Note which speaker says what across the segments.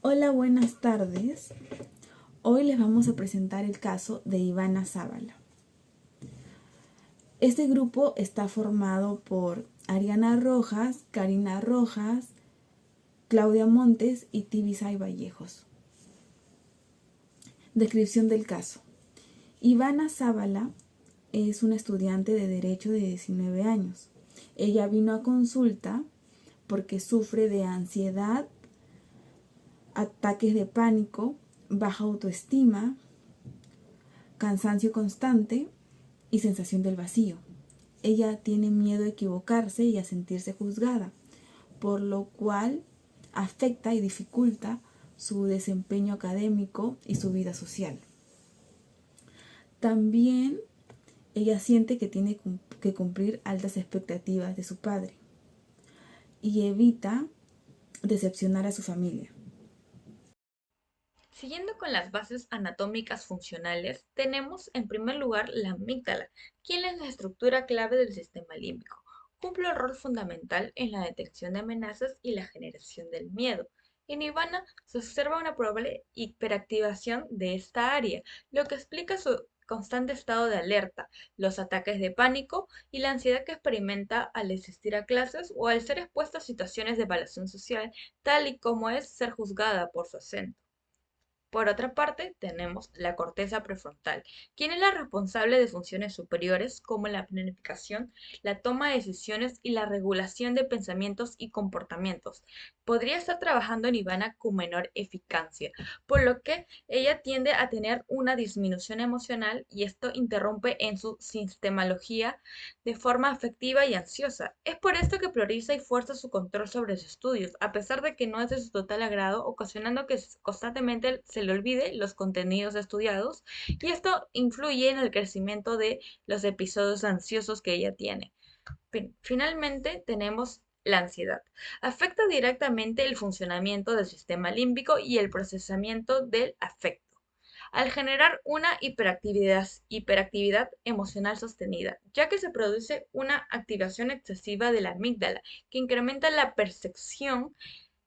Speaker 1: Hola, buenas tardes. Hoy les vamos a presentar el caso de Ivana Zavala. Este grupo está formado por Ariana Rojas, Karina Rojas, Claudia Montes y Tibisay Vallejos. Descripción del caso. Ivana Zavala es una estudiante de Derecho de 19 años. Ella vino a consulta porque sufre de ansiedad, ataques de pánico, baja autoestima, cansancio constante y sensación del vacío. Ella tiene miedo a equivocarse y a sentirse juzgada, por lo cual afecta y dificulta su desempeño académico y su vida social. También ella siente que tiene que cumplir altas expectativas de su padre y evita decepcionar a su familia.
Speaker 2: Siguiendo con las bases anatómicas funcionales, tenemos en primer lugar la amígdala, quien es la estructura clave del sistema límbico. Cumple un rol fundamental en la detección de amenazas y la generación del miedo. En Ivana se observa una probable hiperactivación de esta área, lo que explica su constante estado de alerta, los ataques de pánico y la ansiedad que experimenta al asistir a clases o al ser expuesta a situaciones de evaluación social, tal y como es ser juzgada por su acento. Por otra parte, tenemos la corteza prefrontal, quien es la responsable de funciones superiores como la planificación, la toma de decisiones y la regulación de pensamientos y comportamientos. Podría estar trabajando en Ivana con menor eficacia, por lo que ella tiende a tener una disminución emocional y esto interrumpe en su sistemología de forma afectiva y ansiosa. Es por esto que prioriza y fuerza su control sobre sus estudios, a pesar de que no es de su total agrado, ocasionando que constantemente se le olvide los contenidos estudiados, y esto influye en el crecimiento de los episodios ansiosos que ella tiene. Finalmente, tenemos la ansiedad. Afecta directamente el funcionamiento del sistema límbico y el procesamiento del afecto al generar una hiperactividad emocional sostenida, ya que se produce una activación excesiva de la amígdala, que incrementa la percepción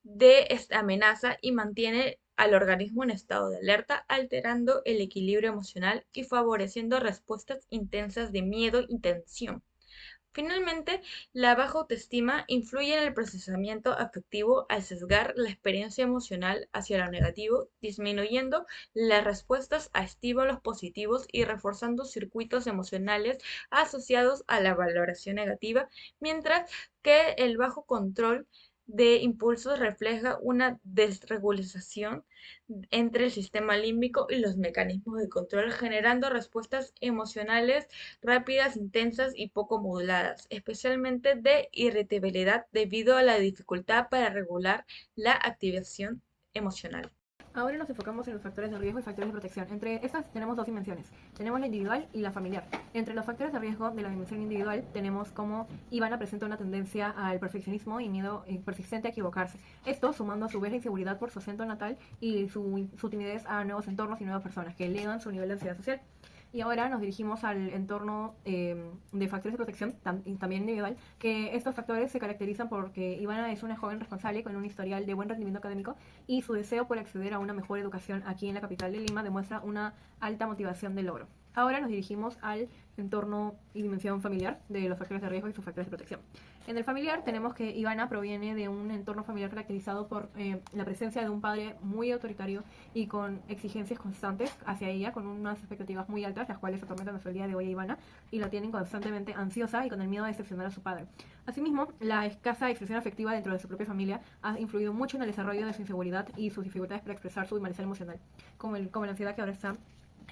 Speaker 2: de esta amenaza y mantiene al organismo en estado de alerta, alterando el equilibrio emocional y favoreciendo respuestas intensas de miedo y tensión. Finalmente, la baja autoestima influye en el procesamiento afectivo al sesgar la experiencia emocional hacia lo negativo, disminuyendo las respuestas a estímulos positivos y reforzando circuitos emocionales asociados a la valoración negativa, mientras que el bajo control de impulsos refleja una desregulación entre el sistema límbico y los mecanismos de control, generando respuestas emocionales rápidas, intensas y poco moduladas, especialmente de irritabilidad debido a la dificultad para regular la activación emocional.
Speaker 3: Ahora nos enfocamos en los factores de riesgo y factores de protección. Entre estas tenemos dos dimensiones. Tenemos la individual y la familiar. Entre los factores de riesgo de la dimensión individual tenemos cómo Ivana presenta una tendencia al perfeccionismo y miedo persistente a equivocarse. Esto sumando a su vez la inseguridad por su acento natal y su timidez a nuevos entornos y nuevas personas que elevan su nivel de ansiedad social. Y ahora nos dirigimos al entorno de factores de protección, también individual, que estos factores se caracterizan porque Ivana es una joven responsable con un historial de buen rendimiento académico y su deseo por acceder a una mejor educación aquí en la capital de Lima demuestra una alta motivación de logro. Ahora nos dirigimos al entorno y dimensión familiar de los factores de riesgo y sus factores de protección. En el familiar tenemos que Ivana proviene de un entorno familiar caracterizado por la presencia de un padre muy autoritario y con exigencias constantes hacia ella, con unas expectativas muy altas, las cuales atormentan hasta el día de hoy a Ivana y la tienen constantemente ansiosa y con el miedo de decepcionar a su padre. Asimismo, la escasa expresión afectiva dentro de su propia familia ha influido mucho en el desarrollo de su inseguridad y sus dificultades para expresar su malestar emocional, como la ansiedad que ahora está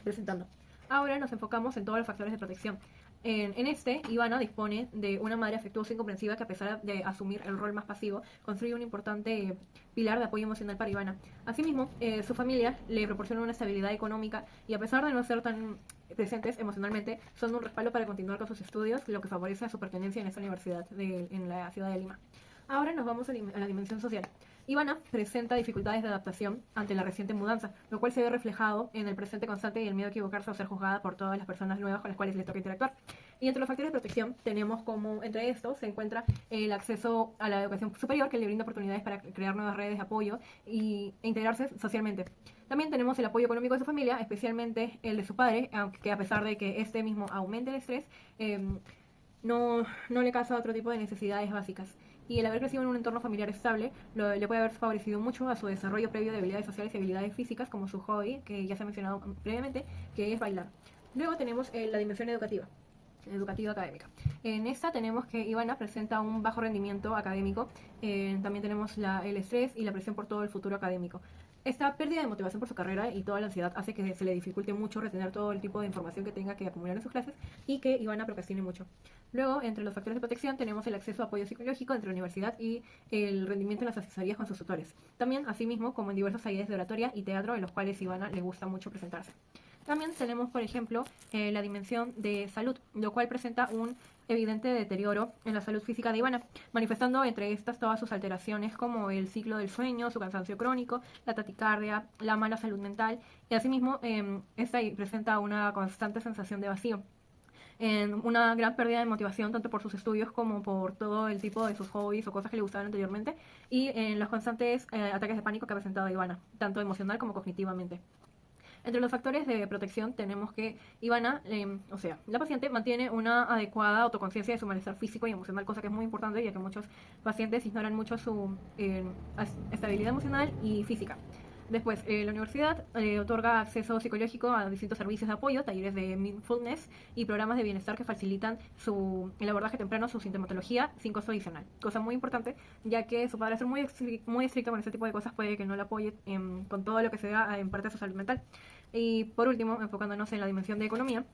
Speaker 3: presentando. Ahora nos enfocamos en todos los factores de protección. Este, Ivana dispone de una madre afectuosa y comprensiva que, a pesar de asumir el rol más pasivo, construye un importante pilar de apoyo emocional para Ivana. Asimismo, su familia le proporciona una estabilidad económica y, a pesar de no ser tan presentes emocionalmente, son un respaldo para continuar con sus estudios, lo que favorece su pertenencia en esta universidad en la ciudad de Lima. Ahora nos vamos a la dimensión social. Ivana presenta dificultades de adaptación ante la reciente mudanza, lo cual se ve reflejado en el presente constante y el miedo a equivocarse o ser juzgada por todas las personas nuevas con las cuales le toca interactuar. Y entre los factores de protección tenemos como entre estos se encuentra el acceso a la educación superior, que le brinda oportunidades para crear nuevas redes de apoyo e integrarse socialmente. También tenemos el apoyo económico de su familia, especialmente el de su padre, aunque a pesar de que este mismo aumente el estrés, no le causa otro tipo de necesidades básicas. Y el haber crecido en un entorno familiar estable le puede haber favorecido mucho a su desarrollo previo de habilidades sociales y habilidades físicas, como su hobby, que ya se ha mencionado previamente, que es bailar. Luego tenemos la dimensión educativa académica. En esta tenemos que Ivana presenta un bajo rendimiento académico, también tenemos el estrés y la presión por todo el futuro académico. Esta pérdida de motivación por su carrera y toda la ansiedad hace que se le dificulte mucho retener todo el tipo de información que tenga que acumular en sus clases y que Ivana procrastine mucho. Luego, entre los factores de protección, tenemos el acceso a apoyo psicológico entre la universidad y el rendimiento en las asesorías con sus tutores. También, asimismo, como en diversos talleres de oratoria y teatro, en los cuales Ivana le gusta mucho presentarse. También tenemos, por ejemplo, la dimensión de salud, lo cual presenta un evidente deterioro en la salud física de Ivana, manifestando entre estas todas sus alteraciones como el ciclo del sueño, su cansancio crónico, la taquicardia, la mala salud mental, y asimismo esta presenta una constante sensación de vacío. Una gran pérdida de motivación tanto por sus estudios como por todo el tipo de sus hobbies o cosas que le gustaban anteriormente, y en los constantes ataques de pánico que ha presentado Ivana, tanto emocional como cognitivamente. Entre los factores de protección tenemos que Ivana, la paciente mantiene una adecuada autoconciencia de su malestar físico y emocional, cosa que es muy importante ya que muchos pacientes ignoran mucho su estabilidad emocional y física. Después, la universidad otorga acceso psicológico a distintos servicios de apoyo, talleres de mindfulness y programas de bienestar que facilitan el abordaje temprano, su sintomatología, sin costo adicional. Cosa muy importante, ya que su padre, al ser muy estricto con este tipo de cosas, puede que no le apoye con todo lo que se da en parte de su salud mental. Y por último, enfocándonos en la dimensión de economía,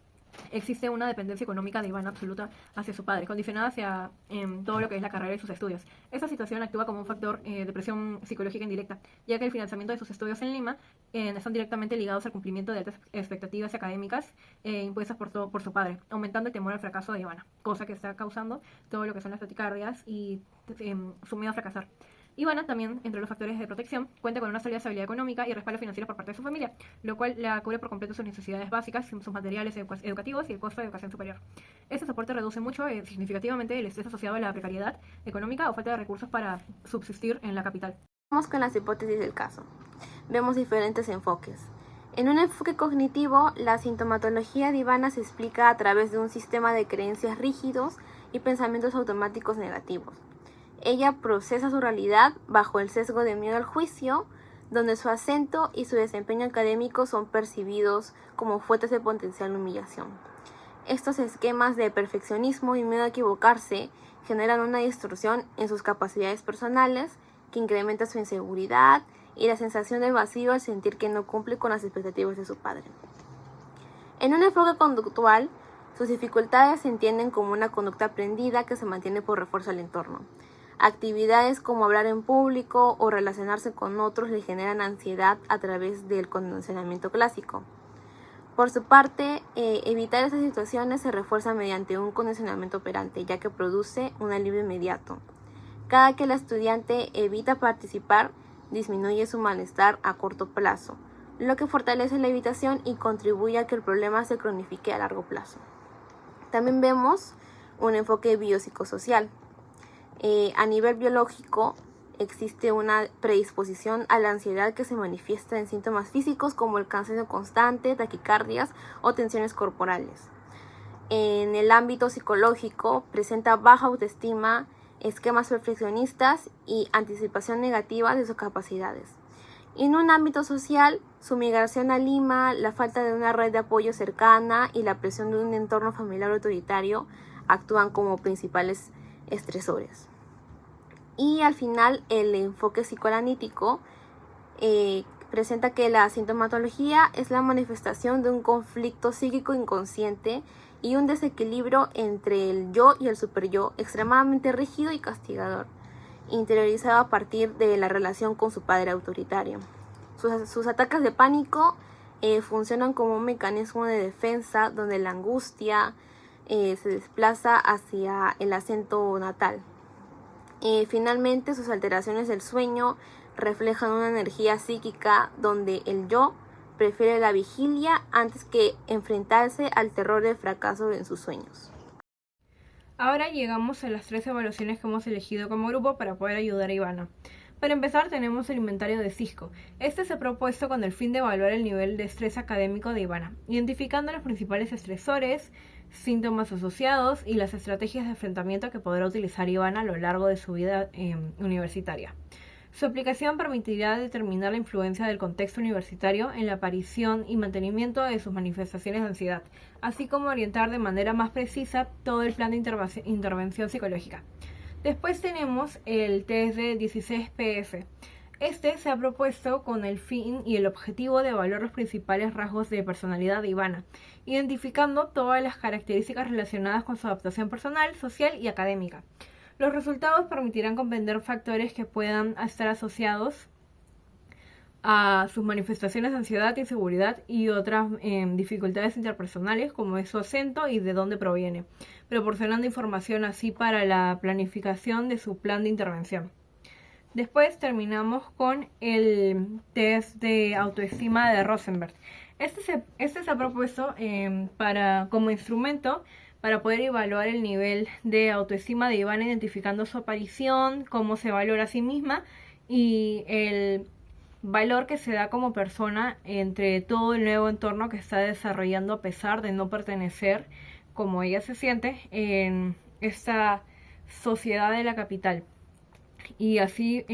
Speaker 3: existe una dependencia económica de Ivana absoluta hacia su padre, condicionada hacia todo lo que es la carrera y sus estudios. Esta situación actúa como un factor de presión psicológica indirecta, ya que el financiamiento de sus estudios en Lima están directamente ligados al cumplimiento de altas expectativas académicas impuestas por su padre, aumentando el temor al fracaso de Ivana, cosa que está causando todo lo que son las taquicardias y su miedo a fracasar. Ivana también, entre los factores de protección, cuenta con una sólida estabilidad económica y respaldo financiero por parte de su familia, lo cual la cubre por completo sus necesidades básicas, sus materiales educativos y el costo de educación superior. Este soporte reduce mucho significativamente el estrés asociado a la precariedad económica o falta de recursos para subsistir en la capital.
Speaker 4: Vamos con las hipótesis del caso. Vemos diferentes enfoques. En un enfoque cognitivo, la sintomatología de Ivana se explica a través de un sistema de creencias rígidos y pensamientos automáticos negativos. Ella procesa su realidad bajo el sesgo de miedo al juicio, donde su acento y su desempeño académico son percibidos como fuentes de potencial humillación. Estos esquemas de perfeccionismo y miedo a equivocarse generan una distorsión en sus capacidades personales que incrementa su inseguridad y la sensación de vacío al sentir que no cumple con las expectativas de su padre. En un enfoque conductual, sus dificultades se entienden como una conducta aprendida que se mantiene por refuerzo al entorno. Actividades como hablar en público o relacionarse con otros le generan ansiedad a través del condicionamiento clásico. Por su parte, evitar esas situaciones se refuerza mediante un condicionamiento operante, ya que produce un alivio inmediato. Cada que el estudiante evita participar, disminuye su malestar a corto plazo, lo que fortalece la evitación y contribuye a que el problema se cronifique a largo plazo. También vemos un enfoque biopsicosocial. A nivel biológico, existe una predisposición a la ansiedad que se manifiesta en síntomas físicos como el cansancio constante, taquicardias o tensiones corporales. En el ámbito psicológico, presenta baja autoestima, esquemas perfeccionistas y anticipación negativa de sus capacidades. En un ámbito social, su migración a Lima, la falta de una red de apoyo cercana y la presión de un entorno familiar autoritario actúan como principales estresores. Y al final, el enfoque psicoanalítico presenta que la sintomatología es la manifestación de un conflicto psíquico inconsciente y un desequilibrio entre el yo y el superyo extremadamente rígido y castigador, interiorizado a partir de la relación con su padre autoritario. Sus ataques de pánico funcionan como un mecanismo de defensa donde la angustia se desplaza hacia el acento natal. Finalmente, sus alteraciones del sueño reflejan una energía psíquica donde el yo prefiere la vigilia antes que enfrentarse al terror del fracaso en sus sueños.
Speaker 3: Ahora llegamos a las 3 evaluaciones que hemos elegido como grupo para poder ayudar a Ivana. Para empezar tenemos el inventario de Cisco. Este se ha propuesto con el fin de evaluar el nivel de estrés académico de Ivana, identificando los principales estresores, síntomas asociados y las estrategias de enfrentamiento que podrá utilizar Ivana a lo largo de su vida universitaria. Su aplicación permitirá determinar la influencia del contexto universitario en la aparición y mantenimiento de sus manifestaciones de ansiedad, así como orientar de manera más precisa todo el plan de intervención psicológica. Después tenemos el test de 16PF. Este se ha propuesto con el fin y el objetivo de evaluar los principales rasgos de personalidad de Ivana, identificando todas las características relacionadas con su adaptación personal, social y académica. Los resultados permitirán comprender factores que puedan estar asociados a sus manifestaciones de ansiedad, inseguridad y otras dificultades interpersonales, como es su acento y de dónde proviene, proporcionando información así para la planificación de su plan de intervención. Después terminamos con el test de autoestima de Rosenberg. Este se ha propuesto como instrumento para poder evaluar el nivel de autoestima de Ivana, identificando su aparición, cómo se valora a sí misma y el valor que se da como persona entre todo el nuevo entorno que está desarrollando a pesar de no pertenecer, como ella se siente, en esta sociedad de la capital. Y así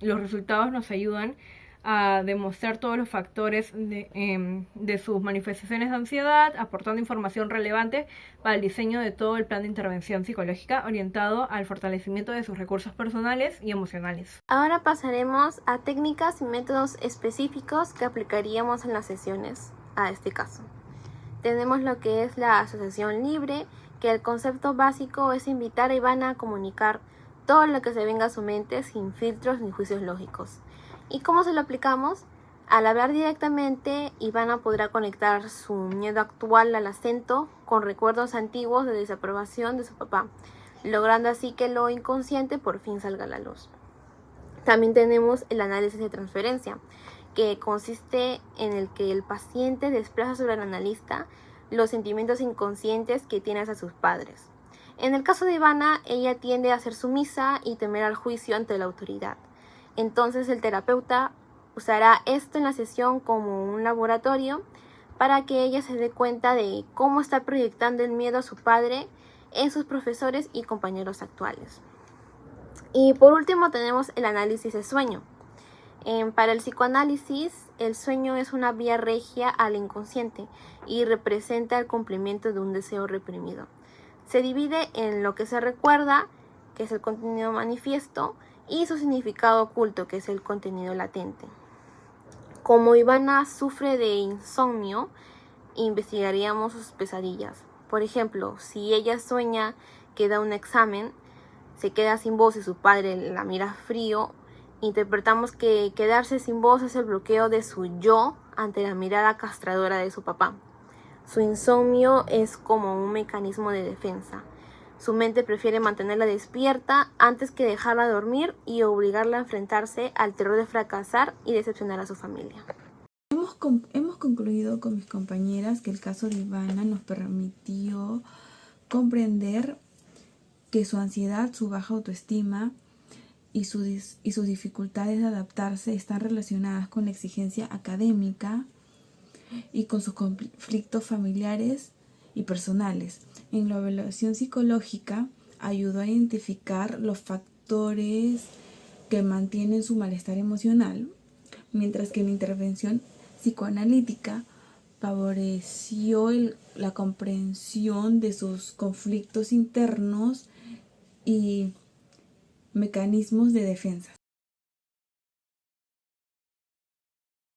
Speaker 3: los resultados nos ayudan a demostrar todos los factores de sus manifestaciones de ansiedad, aportando información relevante para el diseño de todo el plan de intervención psicológica orientado al fortalecimiento de sus recursos personales y emocionales.
Speaker 4: Ahora pasaremos a técnicas y métodos específicos que aplicaríamos en las sesiones a este caso. Tenemos lo que es la asociación libre, que el concepto básico es invitar a Ivana a comunicar todo lo que se venga a su mente sin filtros ni juicios lógicos. ¿Y cómo se lo aplicamos? Al hablar directamente, Ivana podrá conectar su miedo actual al acento con recuerdos antiguos de desaprobación de su papá, logrando así que lo inconsciente por fin salga a la luz. También tenemos el análisis de transferencia, que consiste en el que el paciente desplaza sobre el analista los sentimientos inconscientes que tiene hacia sus padres. En el caso de Ivana, ella tiende a ser sumisa y temer al juicio ante la autoridad. Entonces el terapeuta usará esto en la sesión como un laboratorio para que ella se dé cuenta de cómo está proyectando el miedo a su padre en sus profesores y compañeros actuales. Y por último tenemos el análisis de sueño. Para el psicoanálisis, el sueño es una vía regia al inconsciente y representa el cumplimiento de un deseo reprimido. Se divide en lo que se recuerda, que es el contenido manifiesto, y su significado oculto, que es el contenido latente. Como Ivana sufre de insomnio, investigaríamos sus pesadillas. Por ejemplo, si ella sueña que da un examen, se queda sin voz y su padre la mira frío, interpretamos que quedarse sin voz es el bloqueo de su yo ante la mirada castradora de su papá. Su insomnio es como un mecanismo de defensa. Su mente prefiere mantenerla despierta antes que dejarla dormir y obligarla a enfrentarse al terror de fracasar y decepcionar a su familia.
Speaker 1: Hemos concluido con mis compañeras que el caso de Ivana nos permitió comprender que su ansiedad, su baja autoestima y sus dificultades de adaptarse están relacionadas con la exigencia académica y con sus conflictos familiares y personales. En la evaluación psicológica ayudó a identificar los factores que mantienen su malestar emocional, mientras que la intervención psicoanalítica favoreció la comprensión de sus conflictos internos y mecanismos de defensa.